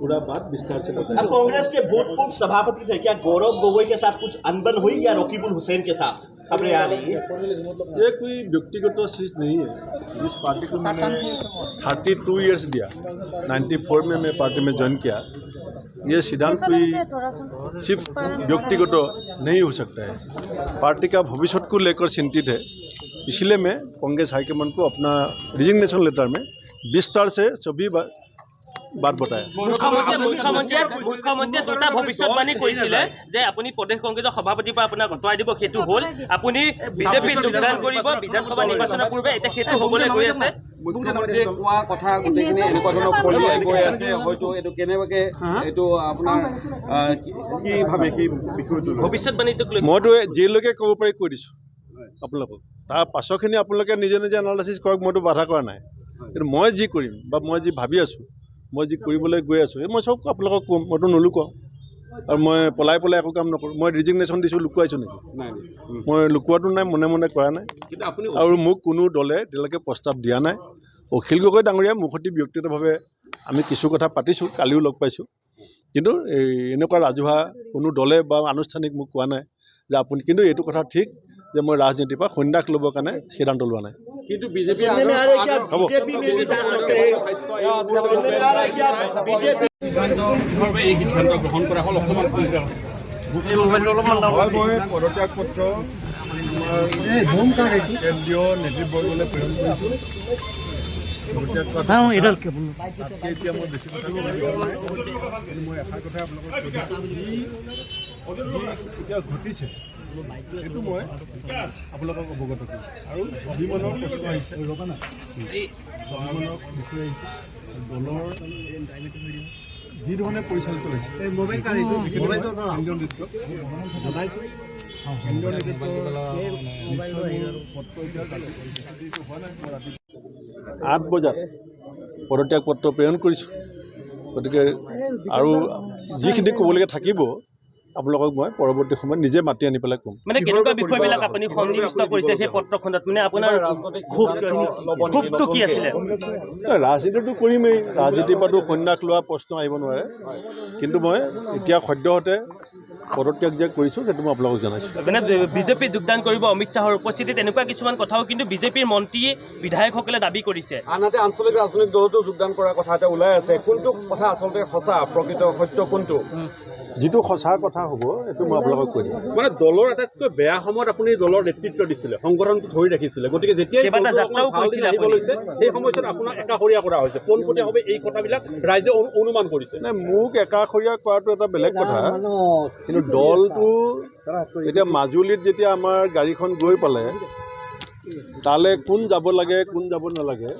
पूरा बात विस्तार से बताएं। अब कांग्रेस के भूतपूर्व सभापति थे, क्या गौरव गोगोई के साथ कुछ अनबन हुई या रकीबुल हुसैन के साथ? खबरें आ रही है ये कोई व्यक्तिगत चीज़ नहीं है। इस पार्टी को मैंने 32 ईयर्स दिया। 94 में मैं पार्टी में ज्वाइन किया। ये सिद्धांत कोई सिर्फ व्यक्तिगत नहीं हो सकता है। पार्टी का भविष्य को लेकर चिंतित है। इसलिए मैं कांग्रेस हाईकमान को अपना रिजिग्नेशन लेटर में विस्तार से सभी बात बताया। মুখ্যমন্ত্ৰীয়ে দুটা ভৱিষ্যতবাণী কৰিছিলে যে আপুনি প্ৰদেশ কংগ্ৰেছৰ সভাপতিৰ পৰা আপোনাক আঁতৰাই দিব, সেইটো হ'ল। আপুনি বিজেপিত যোগদান কৰিব বিধানসভা নিৰ্বাচনৰ পূৰ্বে, এতিয়া সেইটো হ'বলৈ গৈ আছে। মুখ্যমন্ত্ৰীয়ে কোৱা কথা গোটেইখিনি এনেকুৱা ধৰণৰ ফলিয়াই গৈ আছে, হয়তো এইটো কেনেবাকে এইটো আপোনাৰ কি ভাবে কি বিষয়টো ভৱিষ্যতবাণীটোক লৈ মইতো যিলৈকে ক'ব পাৰি কৈ দিছোঁ আপোনালোকক। তাৰ পাছৰখিনি আপোনালোকে নিজে নিজে এনালাইচিছ কৰক, মইতো বাধা কৰা নাই। কিন্তু মই যি কৰিম বা মই যি ভাবি আছোঁ, মই যি কৰিবলৈ গৈ আছোঁ, মই চব আপোনালোকক ক'ম। মইতো নলুকাওঁ আৰু মই পলাই একো কাম নকৰোঁ। মই ৰিজিগনেশ্যন দিছোঁ, লুকুৱাইছোঁ নেকি? মই লুকুৱাটো নাই, মনে মনে কৰা নাই। আৰু মোক কোনো দলে এতিয়ালৈকে প্ৰস্তাৱ দিয়া নাই। অখিল গগৈ ডাঙৰীয়া মোৰ সৈতে ব্যক্তিগতভাৱে আমি কিছু কথা পাতিছোঁ, কালিও লগ পাইছোঁ। কিন্তু এনেকুৱা ৰাজহুৱা কোনো দলে বা আনুষ্ঠানিক মোক কোৱা নাই যে আপুনি, কিন্তু এইটো কথা ঠিক যে মই ৰাজনীতিৰ পৰা সন্ন্যাস ল'বৰ কাৰণে সিদ্ধান্ত লোৱা নাই। কিন্তু বিজেপি এই সিদ্ধান্ত গ্ৰহণ কৰা হ'ল অকণমান পদত্যাগ পত্ৰ কেন্দ্ৰীয় নেতৃবৰ্গলৈ প্ৰেৰণ কৰিছোঁ। এতিয়া মই বেছি কথা মই এষাৰ কথা আপোনালোকক এতিয়া ঘটিছে সেইটো মই আপোনালোকক অৱগত কৰিছোঁ। আৰু স্বাভিমানৰ প্ৰশ্ন আহিছে, স্বাভিমানৰ বিষয় আহিছে। দলৰ যি ধৰণে পৰিচালিত হৈছে কেন্দ্ৰীয় নেতৃত্বক জনাইছোঁ। কেন্দ্ৰীয় নেতৃত্ব 8 বজাত পদত্যাগ পত্ৰ প্ৰেৰণ কৰিছোঁ। গতিকে আৰু যিখিনি ক'বলগীয়া থাকিব আপোনালোকক মই পৰৱৰ্তী সময়ত নিজে মাতি আনি পেলাই ক'ম। মানে কেনেকুৱা বিষয়বিলাক আপুনি সন্নিৱিষ্ট কৰিছে সেই পত্ৰখনত? মানে আপোনাৰ ক্ষোভটো কি আছিলে? ৰাজনীতিটো কৰিমেই, ৰাজনীতিৰ পৰাতো সন্ন্যাস লোৱা প্ৰশ্ন আহিব নোৱাৰে। কিন্তু মই এতিয়া সদ্যহতে পদত্যাগ যে কৰিছোঁ সেইটো মই আপোনালোকক জনাইছোঁ। মানে বিজেপি যোগদান কৰিব অমিত শ্বাহৰ উপস্থিতিত, এনেকুৱা কিছুমান কথাও কিন্তু বিজেপিৰ মন্ত্ৰী বিধায়কসকলে দাবী কৰিছে। আনহাতে আঞ্চলিক ৰাজনৈতিক দলতো যোগদান কৰাৰ কথা এটা ওলাই আছে। কোনটো কথা আচলতে সঁচা, প্ৰকৃত সত্য কোনটো? যিটো সঁচা কথা হ'ব এইটো মই আপোনালোকক কৈ দিম। মানে দলৰ আটাইতকৈ বেয়া সময়ত আপুনি দলৰ নেতৃত্ব দিছিলে, সংগঠনটো ধৰি ৰাখিছিলে। গতিকে যেতিয়াই সেই সময়ছোৱাত আপোনাক একাষৰীয়া কৰা হৈছে, পোনপটীয়াভাৱে এই কথাবিলাক ৰাইজে অনুমান কৰিছে। নাই, মোক একাষৰীয়া কৰাটো এটা বেলেগ কথা। কিন্তু দলটো এতিয়া মাজুলীত যেতিয়া আমাৰ গাড়ীখন গৈ পালে, তালৈ কোন যাব লাগে কোন যাব নালাগে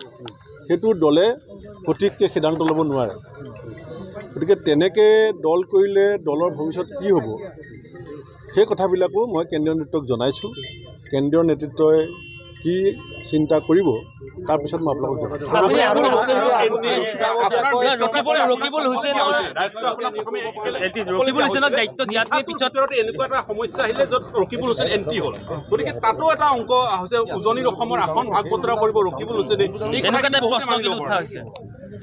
সেইটো দলে সঠিককৈ সিদ্ধান্ত ল'ব নোৱাৰে। গতিকে তেনেকৈ দল কৰিলে দলৰ ভৱিষ্যত কি হ'ব সেই কথাবিলাকো মই কেন্দ্ৰীয় নেতৃত্বক জনাইছোঁ। কেন্দ্ৰীয় নেতৃত্বই কি চিন্তা কৰিব তাৰপিছত মই আপোনালোকক জনাইছোঁ। ৰকিবুল হুছেইনক দায়িত্ব দিয়াৰ পিছত এনেকুৱা এটা সমস্যা আহিলে য'ত ৰকিবুল হুছেইন এণ্ট্ৰি হ'ল। গতিকে তাতো এটা অংক হৈছে উজনিৰ অসমৰ আসন ভাগ বতৰা কৰিব ৰকিবুল হুছেইনে।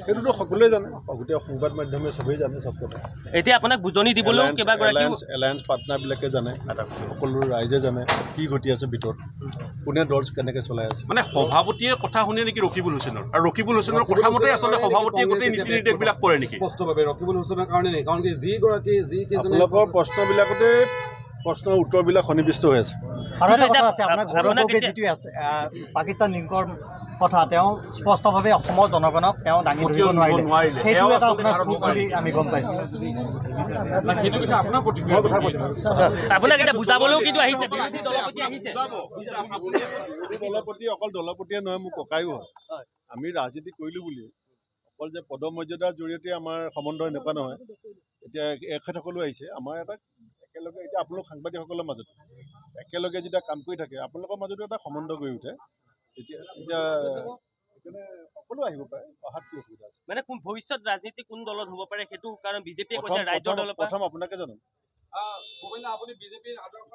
সেইটোতো সকলোৱে জানে, গোটেই সংবাদ মাধ্যমে চবেই জানে চব কথা। এতিয়া আপোনাক বুজনি দিবলৈও এলায়েন্স পাৰ্টনাৰবিলাকে জানে, সকলো ৰাইজে জানে কি ঘটি আছে ভিতৰত, কোনে দল কেনেকৈ চলাই আছে। মানে সভাপতিয়ে কথা শুনে নেকি ৰকিবুল হুছেইনৰ? আৰু ৰকিবুল হুছেইনৰ কথা মতে আচলতে সভাপতিয়ে গোটেই নীতি নিৰ্দেশবিলাক কৰে নেকি? স্পষ্টভাৱে ৰকিবুল হুছেইনৰ কাৰণে নেকি? কাৰণ কি আপোনালোকৰ প্ৰশ্নবিলাকতে প্ৰশ্নৰ উত্তৰবিলাক সন্নিৱিষ্ট হৈ আছে। পাকিস্তান লিংকৰ কথা তেওঁ স্পষ্টভাৱে অসমৰ জনগণক তেওঁ দাঙি ধৰিব নোৱাৰিলে, সেইটো এটা আপোনাৰ বুলি আমি গম পাইছোঁ। আপোনাক এতিয়া বুজাবলৈও কিন্তু আহিছে দলপতি, অকল দলপতিয়ে নহয় মোৰ ককায়ো হয়। আমি ৰাজনীতি কৰিলোঁ বুলি অকল যে পদমৰ্যাদাৰ জৰিয়তে আমাৰ সম্বন্ধ এনেকুৱা নহয়। এতিয়া এখেতসকলো আহিছে আমাৰ এটা একেলগে, এতিয়া আপোনালোক সাংবাদিকসকলৰ মাজত একেলগে যেতিয়া কাম কৰি থাকে আপোনালোকৰ মাজতো এটা সম্বন্ধ গঢ়ি উঠে। এতিয়া সেইকাৰণে সকলো আহিব পাৰে, অহাত কি অসুবিধা আছে? মানে কোন ভৱিষ্যত ৰাজনীতি কোন দলত হ'ব পাৰে সেইটো কাৰণ বিজেপিয়ে কৈছে ৰাজ্যৰ দলৰ পৰা। প্ৰথম আপোনাকে জানো আপুনি বিজেপিৰ আদৰ্শ